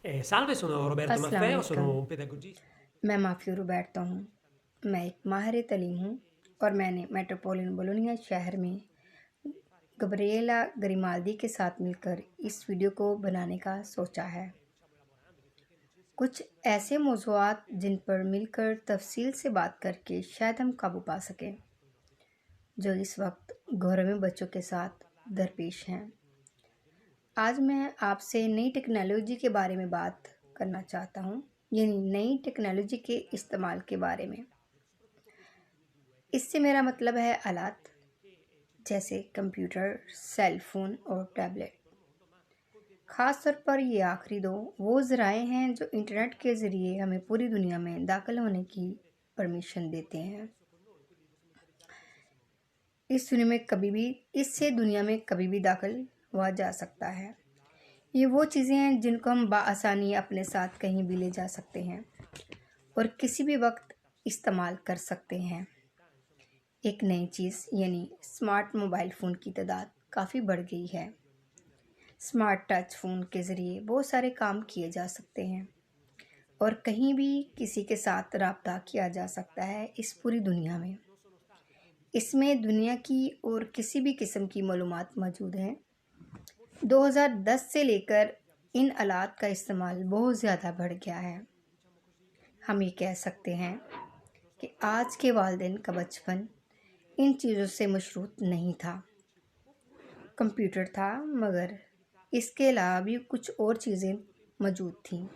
Salve, sono Roberto अस्सलाम Maffeo, वालेकुम। sono un pedagogista. मैं माफिया रोबर्टो हूँ। मैं एक माहिर तलीम हूँ और मैंने मेट्रोपोलिटन बोलोनिया शहर में गब्रिएला गरिमाल्दी के साथ मिलकर इस वीडियो को बनाने का सोचा है। कुछ ऐसे मौज़ूआत जिन पर मिलकर तफसील से बात करके शायद हम काबू पा सकें, जो इस वक्त घरों में बच्चों के साथ दरपेश हैं। आज मैं आपसे नई टेक्नोलॉजी के बारे में बात करना चाहता हूँ, यानी नई टेक्नोलॉजी के इस्तेमाल के बारे में। इससे मेरा मतलब है आलात जैसे कंप्यूटर, सेल फ़ोन और टैबलेट। ख़ास तौर पर ये आखिरी दो वो ज़राए हैं जो इंटरनेट के ज़रिए हमें पूरी दुनिया में दाखिल होने की परमिशन देते हैं। इससे दुनिया में कभी भी दाखिल हुआ जा सकता है। ये वो चीज़ें हैं जिनको हम बआसानी अपने साथ कहीं भी ले जा सकते हैं और किसी भी वक्त इस्तेमाल कर सकते हैं। एक नई चीज़ यानी स्मार्ट मोबाइल फ़ोन की तादाद काफ़ी बढ़ गई है। स्मार्ट टच फ़ोन के ज़रिए बहुत सारे काम किए जा सकते हैं और कहीं भी किसी के साथ रब्ता किया जा सकता है इस पूरी दुनिया में। इसमें दुनिया की और किसी भी किस्म की मालूमात मौजूद हैं। 2010 से लेकर इन आलात का इस्तेमाल बहुत ज़्यादा बढ़ गया है। हम ये कह सकते हैं कि आज के वालिदैन का बचपन इन चीज़ों से मशरूत नहीं था। कंप्यूटर था, मगर इसके अलावा भी कुछ और चीज़ें मौजूद थीं,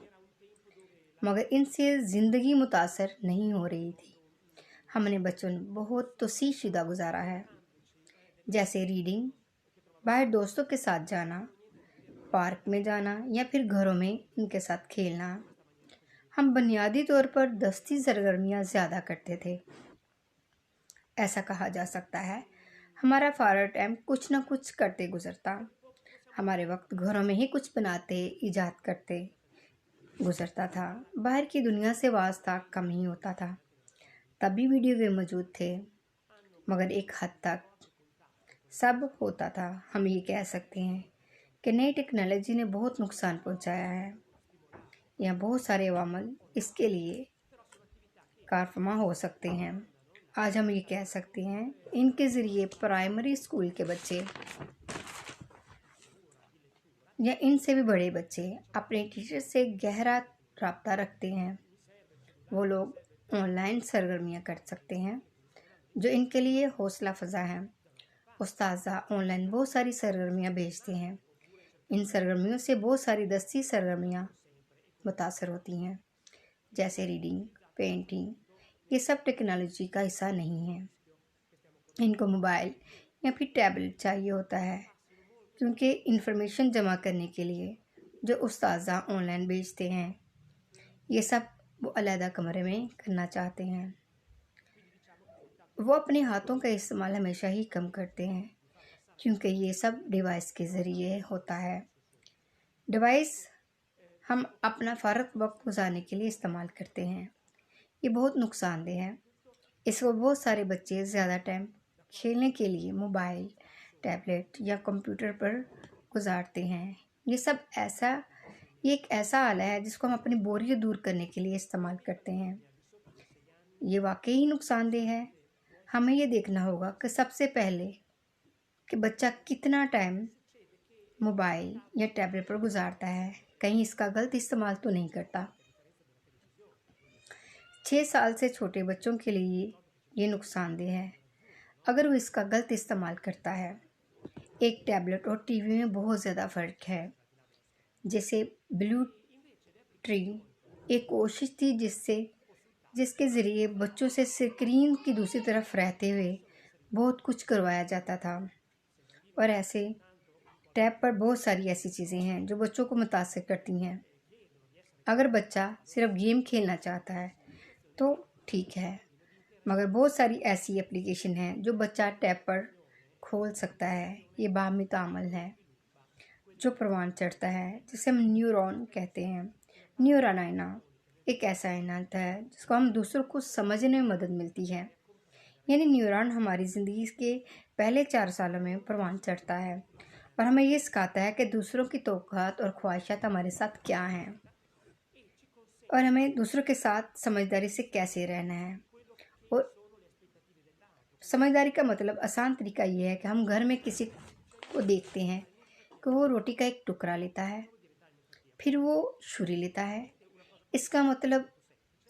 मगर इनसे ज़िंदगी मुतासर नहीं हो रही थी। हमने बचपन बहुत तोसीशुदा गुजारा है, जैसे रीडिंग, बाहर दोस्तों के साथ जाना, पार्क में जाना या फिर घरों में उनके साथ खेलना। हम बुनियादी तौर पर दस्ती सरगर्मियाँ ज़्यादा करते थे। ऐसा कहा जा सकता है हमारा सारा टाइम कुछ न कुछ करते गुजरता। हमारे वक्त घरों में ही कुछ बनाते, इजाद करते गुजरता था। बाहर की दुनिया से वास्ता कम ही होता था। तभी वीडियो गेम मौजूद थे, मगर एक हद तक सब होता था। हम ये कह सकते हैं कि नई टेक्नोलॉजी ने बहुत नुकसान पहुंचाया है या बहुत सारे अवामल इसके लिए कारफरमा हो सकते हैं। आज हम ये कह सकते हैं इनके ज़रिए प्राइमरी स्कूल के बच्चे या इनसे भी बड़े बच्चे अपने टीचर से गहरा रब्ता रखते हैं। वो लोग ऑनलाइन सरगर्मियाँ कर सकते हैं जो इनके लिए हौसला फ़ज़ा है। उस्ताज़ा ऑनलाइन बहुत सारी सरगर्मियाँ भेजते हैं। इन सरगर्मियों से बहुत सारी दस्ती सरगर्मियाँ मुतासर होती हैं, जैसे रीडिंग, पेंटिंग। ये सब टेक्नोलॉजी का हिस्सा नहीं है। इनको मोबाइल या फिर टैबलेट चाहिए होता है, क्योंकि इंफॉर्मेशन जमा करने के लिए जो उस्ताज़ा ऑनलाइन भेजते हैं, ये सब वो अलहदा कमरे में करना चाहते हैं। वो अपने हाथों का इस्तेमाल हमेशा ही कम करते हैं, क्योंकि ये सब डिवाइस के ज़रिए होता है। डिवाइस हम अपना फ़ारग वक्त गुजारने के लिए इस्तेमाल करते हैं। ये बहुत नुकसानदेह है। इसको बहुत सारे बच्चे ज़्यादा टाइम खेलने के लिए मोबाइल, टैबलेट या कंप्यूटर पर गुजारते हैं। ये एक ऐसा आला है जिसको हम अपनी बोरियत दूर करने के लिए इस्तेमाल करते हैं। ये वाकई ही नुकसानदेह है। हमें ये देखना होगा कि सबसे पहले कि बच्चा कितना टाइम मोबाइल या टैबलेट पर गुजारता है, कहीं इसका गलत इस्तेमाल तो नहीं करता। 6 साल से छोटे बच्चों के लिए ये नुकसानदेह है अगर वो इसका गलत इस्तेमाल करता है। एक टैबलेट और टीवी में बहुत ज़्यादा फ़र्क है। जैसे ब्लू ट्री एक कोशिश थी जिसके ज़रिए बच्चों से स्क्रीन की दूसरी तरफ रहते हुए बहुत कुछ करवाया जाता था। और ऐसे टैब पर बहुत सारी ऐसी चीज़ें हैं जो बच्चों को मुतासिर करती हैं। अगर बच्चा सिर्फ गेम खेलना चाहता है तो ठीक है, मगर बहुत सारी ऐसी एप्लीकेशन हैं जो बच्चा टैब पर खोल सकता है। ये बाहमी तामल है जो परवान चढ़ता है, जिसे हम न्यूरॉन कहते हैं। न्यूरॉन आइना एक ऐसा आइना है जिसको हम दूसरों को समझने में मदद मिलती है। यानी न्यूरॉन हमारी ज़िंदगी के पहले 4 सालों में परवान चढ़ता है और हमें ये सिखाता है कि दूसरों की तौक़ात और ख्वाहिशात हमारे साथ क्या हैं। और हमें दूसरों के साथ समझदारी से कैसे रहना है। और समझदारी का मतलब आसान तरीका ये है कि हम घर में किसी को देखते हैं कि वो रोटी का एक टुकड़ा लेता है, फिर वो छुरी लेता है। इसका मतलब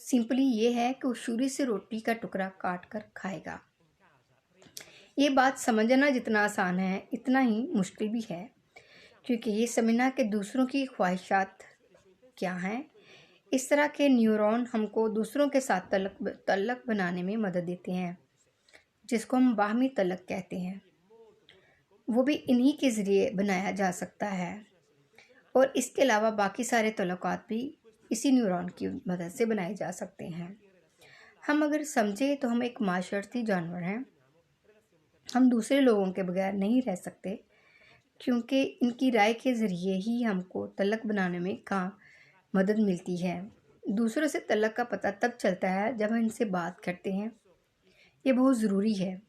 सिंपली ये है कि वो छुरी से रोटी का टुकड़ा काट कर खाएगा। ये बात समझना जितना आसान है इतना ही मुश्किल भी है, क्योंकि ये समझना कि दूसरों की ख्वाहिशात क्या हैं। इस तरह के न्यूरॉन हमको दूसरों के साथ तल्लक बनाने में मदद देते हैं, जिसको हम बाहमी तल्लक कहते हैं। वो भी इन्हीं के ज़रिए बनाया जा सकता है, और इसके अलावा बाकी सारे तल्लुकात भी इसी न्यूरॉन की मदद से बनाए जा सकते हैं। हम अगर समझे तो हम एक माशरती जानवर हैं। हम दूसरे लोगों के बगैर नहीं रह सकते, क्योंकि इनकी राय के ज़रिए ही हमको तल्लक बनाने में मदद मिलती है। दूसरों से तल्लक का पता तब चलता है जब हम इनसे बात करते हैं। ये बहुत ज़रूरी है।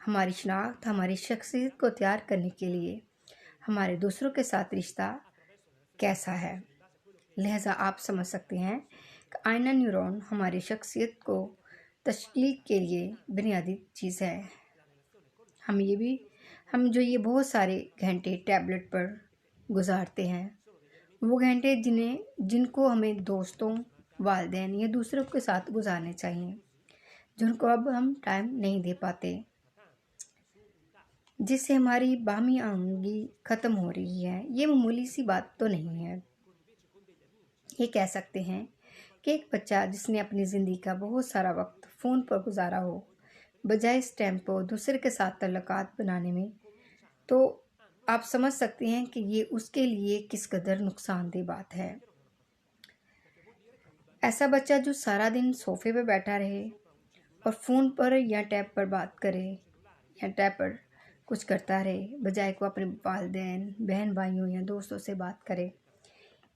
हमारी शनाख्त, हमारी शख्सियत को तैयार करने के लिए हमारे दूसरों के साथ रिश्ता कैसा है। लिहाजा आप समझ सकते हैं कि आईना न्यूरॉन हमारी शख्सियत को तश्कील के लिए बुनियादी चीज़ है। हम जो ये बहुत सारे घंटे टैबलेट पर गुजारते हैं, वो घंटे जिनको हमें दोस्तों, वालिदैन या दूसरों के साथ गुजारने चाहिए, जिनको अब हम टाइम नहीं दे पाते, जिससे हमारी बाहमी आमदनी ख़त्म हो रही है। ये मामूली सी बात तो नहीं है। ये कह सकते हैं कि एक बच्चा जिसने अपनी ज़िंदगी का बहुत सारा वक्त फ़ोन पर गुजारा हो, बजाय इस टाइम को दूसरे के साथ तल्लुकात बनाने में, तो आप समझ सकते हैं कि ये उसके लिए किस कदर नुकसानदेह बात है। ऐसा बच्चा जो सारा दिन सोफे पर बैठा रहे और फ़ोन पर या टैब पर बात करे या टैब पर कुछ करता रहे, बजाय को अपने वालिदैन, बहन भाइयों या दोस्तों से बात करे,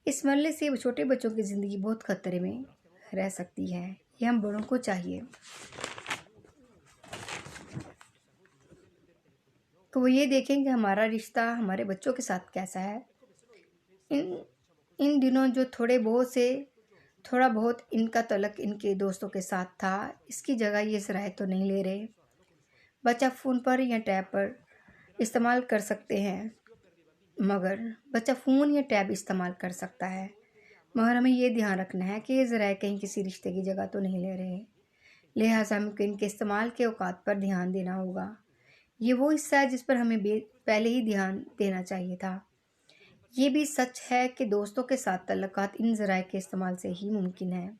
इस मरले से छोटे बच्चों की ज़िंदगी बहुत खतरे में रह सकती है। ये हम बड़ों को चाहिए तो वो ये देखें कि हमारा रिश्ता हमारे बच्चों के साथ कैसा है। इन दिनों जो थोड़ा बहुत इनका तल्लक इनके दोस्तों के साथ था, इसकी जगह ये सराहत तो नहीं ले रहे। बच्चा फ़ोन पर या टैब पर इस्तेमाल कर सकते हैं, मगर बच्चा फ़ोन या टैब इस्तेमाल कर सकता है, मगर हमें ये ध्यान रखना है कि ये ज़राए कहीं किसी रिश्ते की जगह तो नहीं ले रहे। लिहाजा हमको इनके इस्तेमाल के औकात पर ध्यान देना होगा। ये वो हिस्सा है जिस पर हमें पहले ही ध्यान देना चाहिए था। ये भी सच है कि दोस्तों के साथ तल्लुकात इन ज़राए के इस्तेमाल से ही मुमकिन है,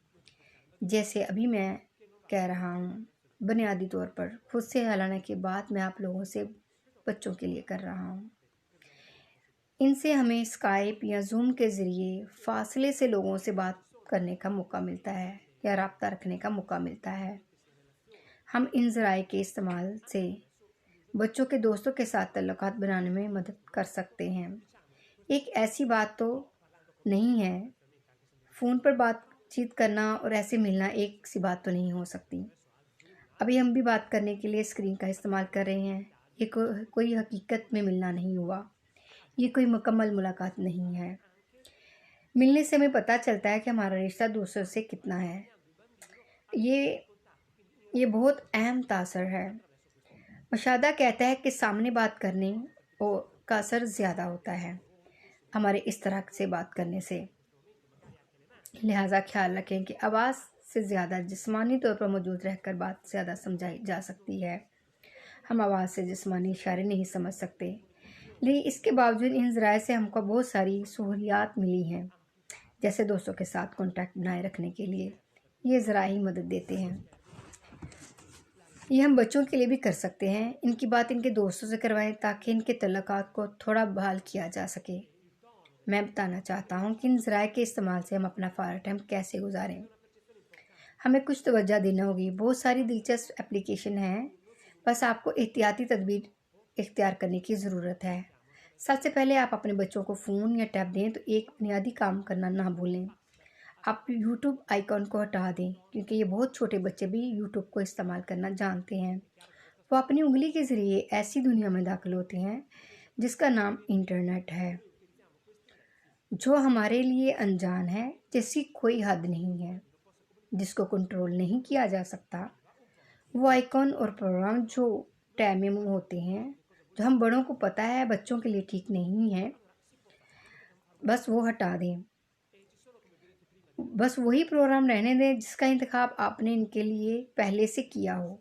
जैसे अभी मैं कह रहा हूँ, बुनियादी तौर पर खुद से, हालांकि बात मैं आप लोगों से बच्चों के लिए कर रहा हूँ। इनसे हमें स्काइप या जूम के ज़रिए फासले से लोगों से बात करने का मौका मिलता है या रब्ता रखने का मौका मिलता है। हम इन ज़राए के इस्तेमाल से बच्चों के दोस्तों के साथ तल्लुकात बनाने में मदद कर सकते हैं। एक ऐसी बात तो नहीं है, फ़ोन पर बातचीत करना और ऐसे मिलना एक सी बात तो नहीं हो सकती। अभी हम भी बात करने के लिए स्क्रीन का इस्तेमाल कर रहे हैं। ये कोई हकीकत में मिलना नहीं हुआ, ये कोई मुकम्मल मुलाकात नहीं है। मिलने से हमें पता चलता है कि हमारा रिश्ता दूसरों से कितना है। ये बहुत अहम तासर है। मुशाहदा कहता है कि सामने बात करने का असर ज़्यादा होता है हमारे इस तरह से बात करने से। लिहाजा ख्याल रखें कि आवाज़ से ज़्यादा जिस्मानी तौर पर मौजूद रहकर बात ज़्यादा समझाई जा सकती है। हम आवाज़ से जिस्मानी इशारे नहीं समझ सकते, लेकिन इसके बावजूद इन ज़राए से हमको बहुत सारी सहूलियात मिली हैं, जैसे दोस्तों के साथ कांटेक्ट बनाए रखने के लिए ये ज़राए ही मदद देते हैं। ये हम बच्चों के लिए भी कर सकते हैं। इनकी बात इनके दोस्तों से करवाएं ताकि इनके तल्लुकात को थोड़ा बहाल किया जा सके। मैं बताना चाहता हूँ कि इन ज़राए के इस्तेमाल से हम अपना फ़ारा टाइम कैसे गुजारें। हमें कुछ तवज्जो देना होगी। बहुत सारी दिलचस्प एप्लीकेशन हैं, बस आपको एहतियाती तदबीर इख्तियार करने की ज़रूरत है। सबसे पहले आप अपने बच्चों को फ़ोन या टैब दें तो एक बुनियादी काम करना ना भूलें। आप यूट्यूब आइकॉन को हटा दें, क्योंकि ये बहुत छोटे बच्चे भी यूट्यूब को इस्तेमाल करना जानते हैं। वो अपनी उंगली के ज़रिए ऐसी दुनिया में दाखिल होते हैं जिसका नाम इंटरनेट है। جو ہمارے لیے انجان ہے، جس کی کوئی حد نہیں ہے، جس کو کنٹرول نہیں کیا جا سکتا۔ وہ آئیکن اور پروگرام جو ٹائم ہوتے ہیں، جو ہم بڑوں کو پتہ ہے بچوں کے لیے ٹھیک نہیں ہے، بس وہ ہٹا دیں۔ بس وہی پروگرام رہنے دیں جس کا انتخاب آپ نے ان کے لیے پہلے سے کیا ہو،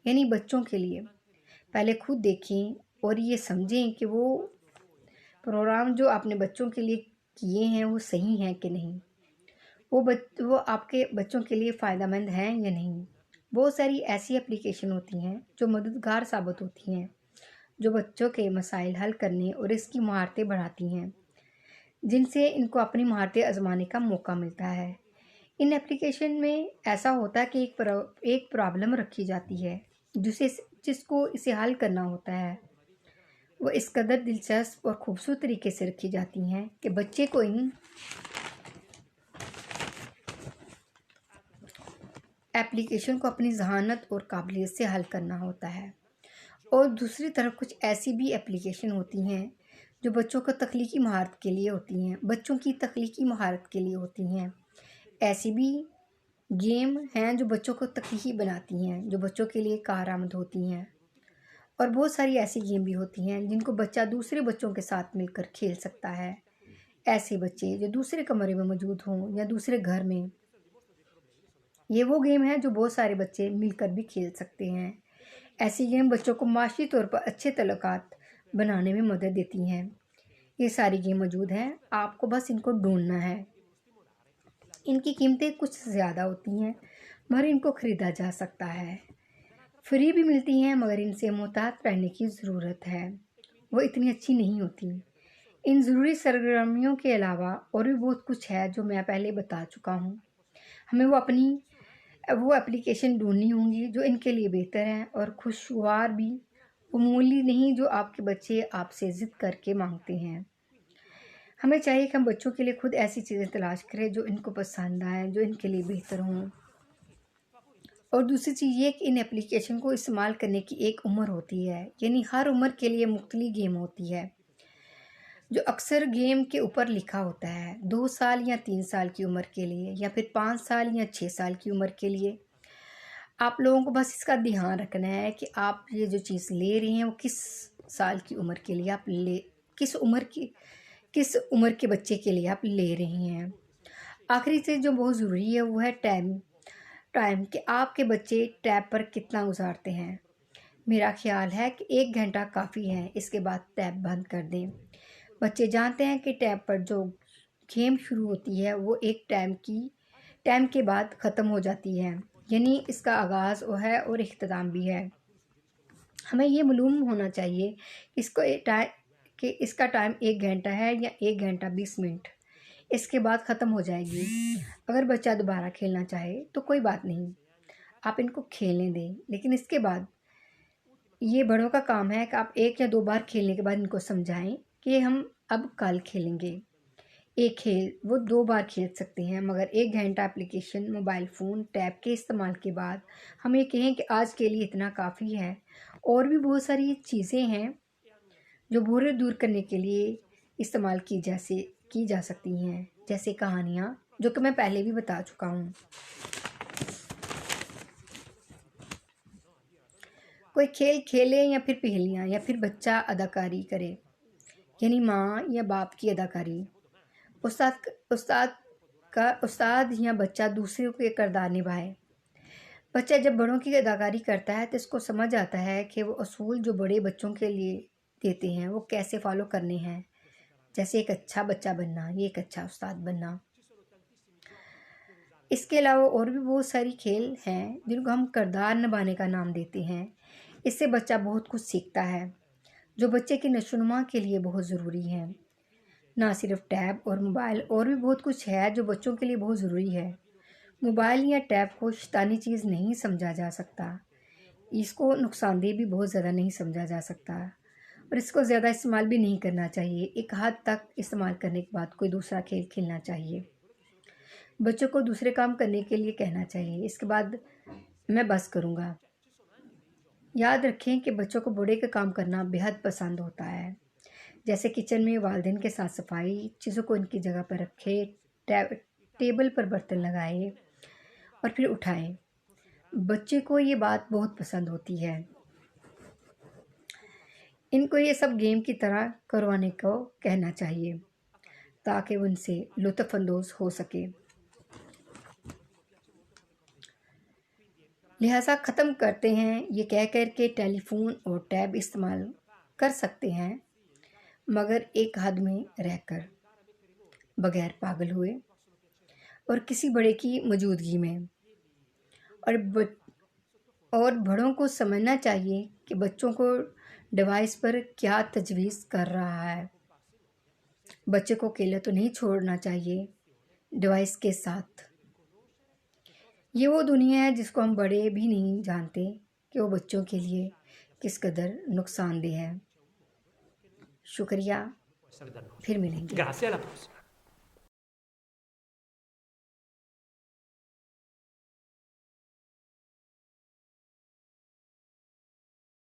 یعنی بچوں کے لیے۔ پہلے خود دیکھیں اور یہ سمجھیں کہ وہ پروگرام جو آپ نے بچوں کے لیے کیے ہیں وہ صحیح ہیں کہ نہیں، وہ آپ کے بچوں کے لیے فائدہ مند ہیں یا نہیں۔ بہت ساری ایسی اپلیکیشن ہوتی ہیں جو مددگار ثابت ہوتی ہیں، جو بچوں کے مسائل حل کرنے اور اس کی مہارتیں بڑھاتی ہیں، جن سے ان کو اپنی مہارتیں آزمانے کا موقع ملتا ہے۔ ان اپلیکیشن میں ایسا ہوتا ہے کہ ایک پرابلم رکھی جاتی ہے جس کو اسے حل کرنا ہوتا ہے۔ وہ اس قدر دلچسپ اور خوبصورت طریقے سے رکھی جاتی ہیں کہ بچے کو ان ایپلیکیشن کو اپنی ذہانت اور قابلیت سے حل کرنا ہوتا ہے۔ اور دوسری طرف کچھ ایسی بھی ایپلیکیشن ہوتی ہیں جو بچوں کی تخلیقی مہارت کے لیے ہوتی ہیں۔ ایسی بھی گیم ہیں جو بچوں کو تخلیقی بناتی ہیں، جو بچوں کے لیے کارآمد ہوتی ہیں۔ اور بہت ساری ایسی گیم بھی ہوتی ہیں جن کو بچہ دوسرے بچوں کے ساتھ مل کر کھیل سکتا ہے۔ ایسے بچے جو دوسرے کمرے میں موجود ہوں یا دوسرے گھر میں، یہ وہ گیم ہے جو بہت سارے بچے مل کر بھی کھیل سکتے ہیں۔ ایسی گیم بچوں کو معاشی طور پر اچھے تعلقات بنانے میں مدد دیتی ہیں۔ یہ ساری گیم موجود ہیں، آپ کو بس ان کو ڈھونڈنا ہے۔ ان کی قیمتیں کچھ زیادہ ہوتی ہیں مگر ان کو خریدا جا سکتا ہے۔ فری بھی ملتی ہیں مگر ان سے محتاط رہنے کی ضرورت ہے، وہ اتنی اچھی نہیں ہوتی۔ ان ضروری سرگرمیوں کے علاوہ اور بھی بہت کچھ ہے جو میں پہلے بتا چکا ہوں۔ ہمیں وہ اپلیکیشن ڈھونڈنی ہوں گی جو ان کے لیے بہتر ہیں اور خوشگوار بھی، وہ معمولی نہیں جو آپ کے بچے آپ سے ضد کر کے مانگتے ہیں۔ ہمیں چاہیے کہ ہم بچوں کے لیے خود ایسی چیزیں تلاش کریں جو ان کو پسند آئیں، جو ان کے لیے بہتر ہوں۔ اور دوسری چیز یہ کہ ان اپلیکیشن کو استعمال کرنے کی ایک عمر ہوتی ہے، یعنی ہر عمر کے لیے مختلف گیم ہوتی ہے، جو اکثر گیم کے اوپر لکھا ہوتا ہے 2 سال یا 3 سال کی عمر کے لیے، یا پھر 5 سال یا 6 سال کی عمر کے لیے۔ آپ لوگوں کو بس اس کا دھیان رکھنا ہے کہ آپ یہ جو چیز لے رہے ہیں وہ کس سال کی عمر کے لیے کس عمر کے بچے کے لیے آپ لے رہے ہیں۔ آخری چیز جو بہت ضروری ہے وہ ہے ٹائم کہ آپ کے بچے ٹیب پر کتنا گزارتے ہیں۔ میرا خیال ہے کہ 1 گھنٹہ کافی ہے، اس کے بعد ٹیب بند کر دیں۔ بچے جانتے ہیں کہ ٹیب پر جو گیم شروع ہوتی ہے وہ ایک ٹائم کے بعد ختم ہو جاتی ہے، یعنی اس کا آغاز ہے اور اختتام بھی ہے۔ ہمیں یہ معلوم ہونا چاہیے کہ اس کا ٹائم 1 گھنٹہ ہے یا 1 گھنٹہ 20 منٹ، اس کے بعد ختم ہو جائے گی۔ اگر بچہ دوبارہ کھیلنا چاہے تو کوئی بات نہیں، آپ ان کو کھیلنے دیں، لیکن اس کے بعد یہ بڑوں کا کام ہے کہ آپ 1 یا 2 بار کھیلنے کے بعد ان کو سمجھائیں کہ ہم اب کل کھیلیں گے۔ ایک کھیل وہ 2 بار کھیل سکتے ہیں، مگر 1 گھنٹہ اپلیکیشن، موبائل فون، ٹیب کے استعمال کے بعد ہم یہ کہیں کہ آج کے لیے اتنا کافی ہے۔ اور بھی بہت ساری چیزیں ہیں جو بورے دور کرنے کے لیے استعمال کی جا سکتی ہیں، جیسے کہانیاں، جو کہ میں پہلے بھی بتا چکا ہوں۔ کوئی کھیل کھیلے یا پھر پہیلیاں، یا پھر بچہ اداکاری کرے، یعنی ماں یا باپ کی اداکاری، استاد یا بچہ دوسروں کے کردار نبھائے۔ بچہ جب بڑوں کی اداکاری کرتا ہے تو اس کو سمجھ آتا ہے کہ وہ اصول جو بڑے بچوں کے لیے دیتے ہیں وہ کیسے فالو کرنے ہیں، جیسے ایک اچھا بچہ بننا، یہ ایک اچھا استاد بننا۔ اس کے علاوہ اور بھی بہت ساری کھیل ہیں جن کو ہم کردار نبھانے کا نام دیتے ہیں۔ اس سے بچہ بہت کچھ سیکھتا ہے جو بچے کی نشو و نما کے لیے بہت ضروری ہے۔ نہ صرف ٹیب اور موبائل، اور بھی بہت کچھ ہے جو بچوں کے لیے بہت ضروری ہے۔ موبائل یا ٹیب کو شیطانی چیز نہیں سمجھا جا سکتا، اس کو نقصان دہ بھی بہت زیادہ نہیں سمجھا جا سکتا، اور اس کو زیادہ استعمال بھی نہیں کرنا چاہیے۔ ایک حد تک استعمال کرنے کے بعد کوئی دوسرا کھیل کھیلنا چاہیے، بچوں کو دوسرے کام کرنے کے لیے کہنا چاہیے۔ اس کے بعد میں بس کروں گا۔ یاد رکھیں کہ بچوں کو بڑے کا کام کرنا بے حد پسند ہوتا ہے۔ جیسے کچن میں والدین کے ساتھ صفائی، چیزوں کو ان کی جگہ پر رکھے، ٹیبل پر برتن لگائے اور پھر اٹھائے۔ بچے کو یہ بات بہت پسند ہوتی ہے۔ ان کو یہ سب گیم کی طرح کروانے کو کہنا چاہیے تاکہ وہ ان سے لطف اندوز ہو سکے۔ لہٰذا ختم کرتے ہیں یہ کہہ کر کے ٹیلی فون اور ٹیب استعمال کر سکتے ہیں، مگر ایک حد میں رہ کر، بغیر پاگل ہوئے اور کسی بڑے کی موجودگی میں۔ اور بڑوں کو سمجھنا چاہیے کہ بچوں کو ڈیوائس پر کیا تجویز کر رہا ہے۔ بچے کو اکیلا تو نہیں چھوڑنا چاہیے ڈیوائس کے ساتھ۔ یہ وہ دنیا ہے جس کو ہم بڑے بھی نہیں جانتے کہ وہ بچوں کے لیے کس قدر نقصان دہ ہے۔ شکریہ، پھر ملیں گے۔ Grazie, alla prossima.